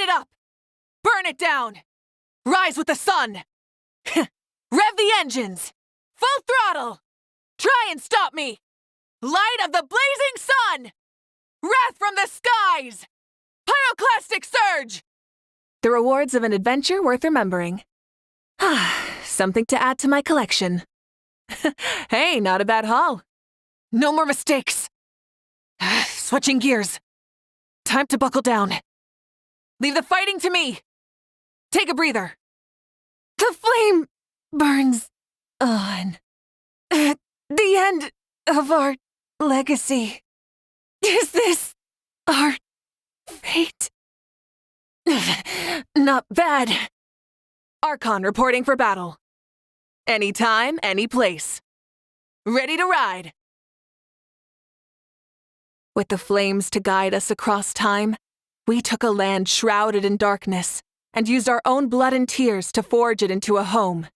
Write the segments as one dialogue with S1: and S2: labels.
S1: it up! Burn it down! Rise with the sun! Rev the engines! Full throttle! Try and stop me! Light of the blazing sun! Wrath from the skies! Pyroclastic surge! The rewards of an adventure worth remembering. Something to add to my collection. Hey, not a bad haul. No more mistakes. Switching gears. Time to buckle down. Leave the fighting to me. Take a breather. The flame burns on. At the end of our legacy. Is this our fate? Not bad. Archon reporting for battle. Anytime, any place. Ready to ride. With the flames to guide us across time, we took a land shrouded in darkness and used our own blood and tears to forge it into a home.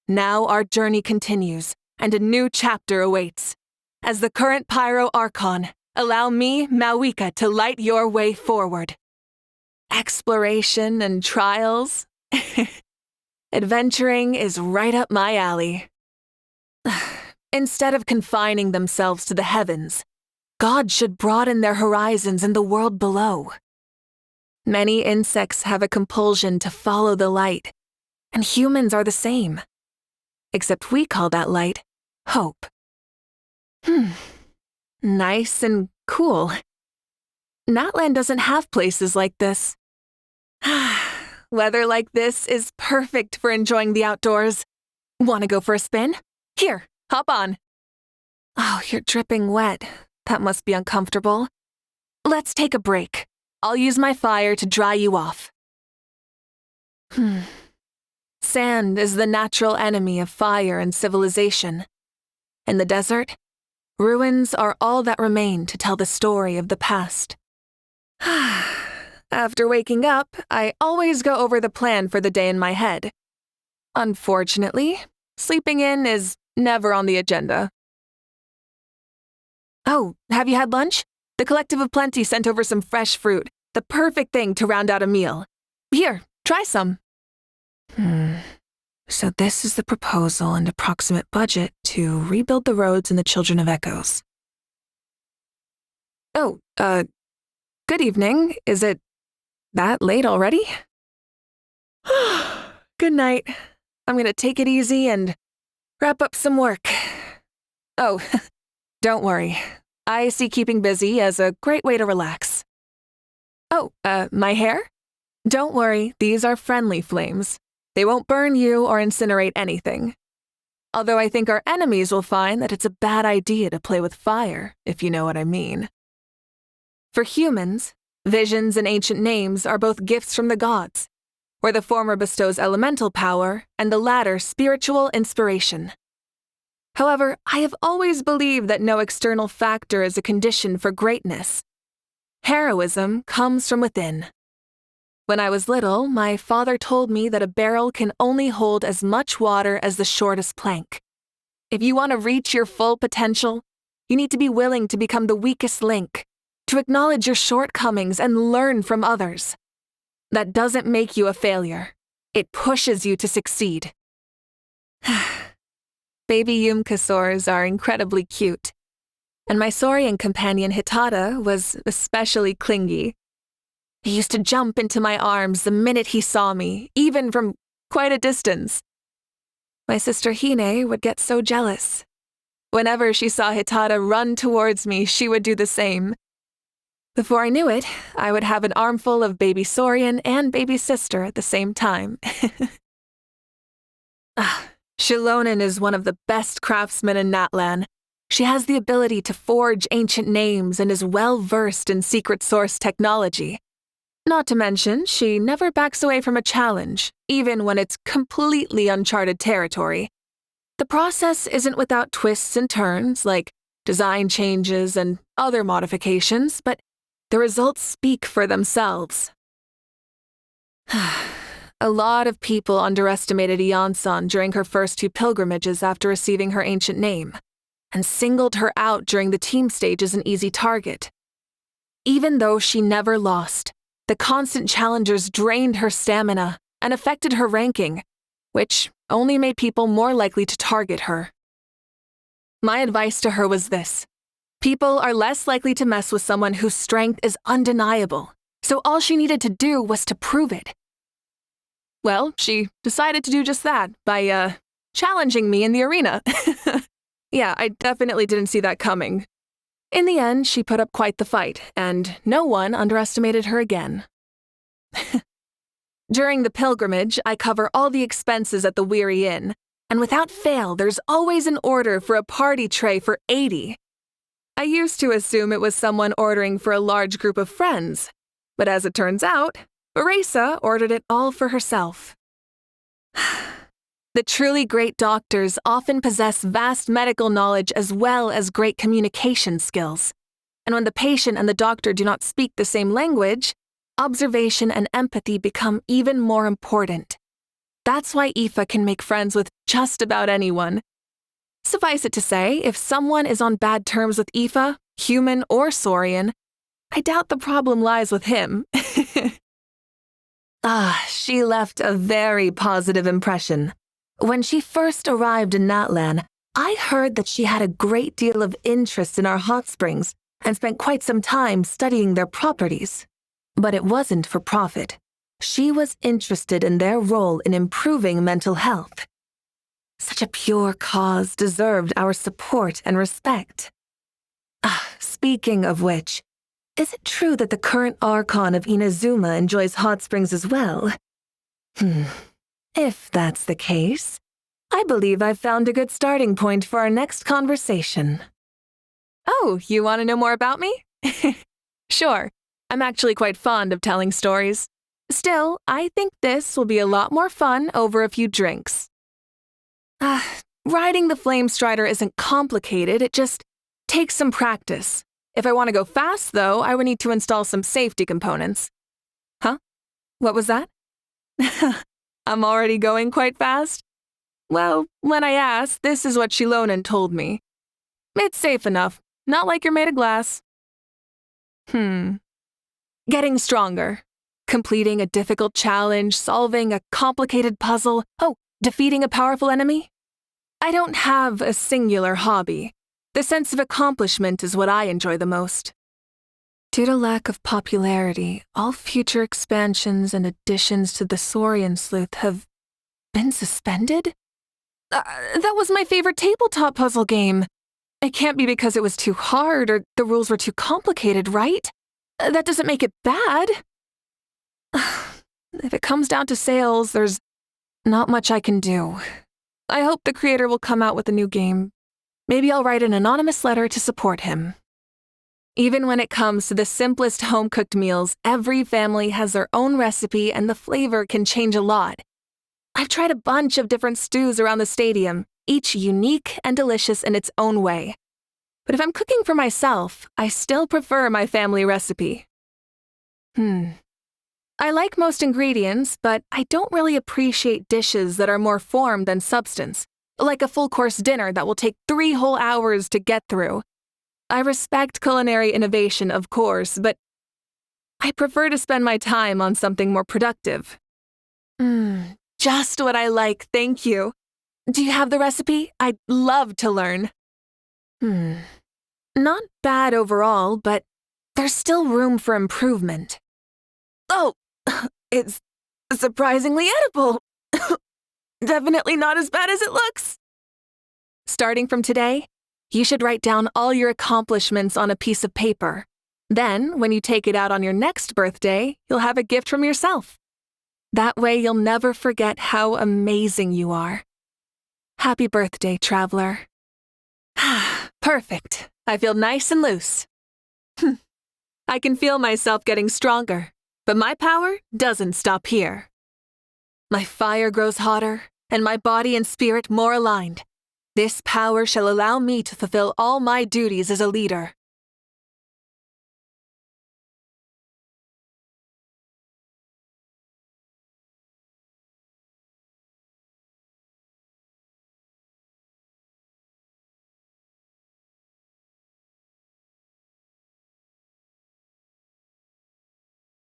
S1: Now our journey continues, and a new chapter awaits. As the current Pyro Archon, allow me, Mavuika, to light your way forward. Exploration and trials. Adventuring is right up my alley. Instead of confining themselves to the heavens, God should broaden their horizons in the world below. Many insects have a compulsion to follow the light, and humans are the same. Except we call that light hope. Nice and cool. Natlan doesn't have places like this. Weather like this is perfect for enjoying the outdoors. Want to go for a spin? Here, hop on. Oh, you're dripping wet. That must be uncomfortable. Let's take a break. I'll use my fire to dry you off. Sand is the natural enemy of fire and civilization. In the desert, ruins are all that remain to tell the story of the past. After waking up, I always go over the plan for the day in my head. Unfortunately, sleeping in is never on the agenda. Oh, have you had lunch? The Collective of Plenty sent over some fresh fruit, the perfect thing to round out a meal. Here, try some. So this is the proposal and approximate budget to rebuild the roads in the Children of Echoes. Oh, good evening. Is it that late already? Good night. I'm gonna take it easy and wrap up some work. Oh, don't worry. I see keeping busy as a great way to relax. Oh, my hair? Don't worry, these are friendly flames. They won't burn you or incinerate anything. Although I think our enemies will find that it's a bad idea to play with fire, if you know what I mean. For humans, visions and ancient names are both gifts from the gods, where the former bestows elemental power and the latter spiritual inspiration. However, I have always believed that no external factor is a condition for greatness. Heroism comes from within. When I was little, my father told me that a barrel can only hold as much water as the shortest plank. If you want to reach your full potential, you need to be willing to become the weakest link, to acknowledge your shortcomings and learn from others. That doesn't make you a failure. It pushes you to succeed. Baby Yumkasaurs are incredibly cute, and my saurian companion Hitada was especially clingy. He used to jump into my arms the minute he saw me, even from quite a distance. My sister Hine would get so jealous. Whenever she saw Hitada run towards me, she would do the same. Before I knew it, I would have an armful of baby saurian and baby sister at the same time. Shilonen is one of the best craftsmen in Natlan. She has the ability to forge ancient names and is well-versed in secret source technology. Not to mention, she never backs away from a challenge, even when it's completely uncharted territory. The process isn't without twists and turns, like design changes and other modifications, but the results speak for themselves. A lot of people underestimated Iansan during her first 2 pilgrimages after receiving her ancient name, and singled her out during the team stage as an easy target. Even though she never lost, The constant challengers drained her stamina and affected her ranking, which only made people more likely to target her. My advice to her was this: people are less likely to mess with someone whose strength is undeniable, so all she needed to do was to prove it. Well, she decided to do just that by, challenging me in the arena. Yeah, I definitely didn't see that coming. In the end, she put up quite the fight, and no one underestimated her again. During the pilgrimage, I cover all the expenses at the Weary Inn, and without fail, there's always an order for a party tray for 80. I used to assume it was someone ordering for a large group of friends, but as it turns out, Beresa ordered it all for herself. The truly great doctors often possess vast medical knowledge as well as great communication skills. And when the patient and the doctor do not speak the same language, observation and empathy become even more important. That's why Aoife can make friends with just about anyone. Suffice it to say, if someone is on bad terms with Aoife, human or Saurian, I doubt the problem lies with him. She left a very positive impression. When she first arrived in Natlan, I heard that she had a great deal of interest in our hot springs and spent quite some time studying their properties. But it wasn't for profit. She was interested in their role in improving mental health. Such a pure cause deserved our support and respect. Speaking of which, is it true that the current Archon of Inazuma enjoys hot springs as well? If that's the case, I believe I've found a good starting point for our next conversation. Oh, you want to know more about me? Sure, I'm actually quite fond of telling stories. Still, I think this will be a lot more fun over a few drinks. Riding the Flame Strider isn't complicated, it just takes some practice. If I want to go fast, though, I would need to install some safety components. Huh? What was that? I'm already going quite fast? Well, when I asked, this is what Shilonen told me. It's safe enough, not like you're made of glass. Getting stronger. Completing a difficult challenge, solving a complicated puzzle, defeating a powerful enemy. I don't have a singular hobby. The sense of accomplishment is what I enjoy the most. Due to lack of popularity, all future expansions and additions to the Saurian Sleuth have been suspended? That was my favorite tabletop puzzle game. It can't be because it was too hard or the rules were too complicated, right? That doesn't make it bad. If it comes down to sales, there's not much I can do. I hope the creator will come out with a new game. Maybe I'll write an anonymous letter to support him. Even when it comes to the simplest home-cooked meals, every family has their own recipe and the flavor can change a lot. I've tried a bunch of different stews around the stadium, each unique and delicious in its own way. But if I'm cooking for myself, I still prefer my family recipe. I like most ingredients, but I don't really appreciate dishes that are more form than substance, like a full-course dinner that will take 3 whole hours to get through. I respect culinary innovation, of course, but I prefer to spend my time on something more productive. Just what I like, thank you. Do you have the recipe? I'd love to learn. Not bad overall, but there's still room for improvement. Oh, it's surprisingly edible. Definitely not as bad as it looks. Starting from today, you should write down all your accomplishments on a piece of paper. Then, when you take it out on your next birthday, you'll have a gift from yourself. That way, you'll never forget how amazing you are. Happy birthday, traveler. Perfect. I feel nice and loose. I can feel myself getting stronger, but my power doesn't stop here. My fire grows hotter, and my body and spirit more aligned. This power shall allow me to fulfill all my duties as a leader.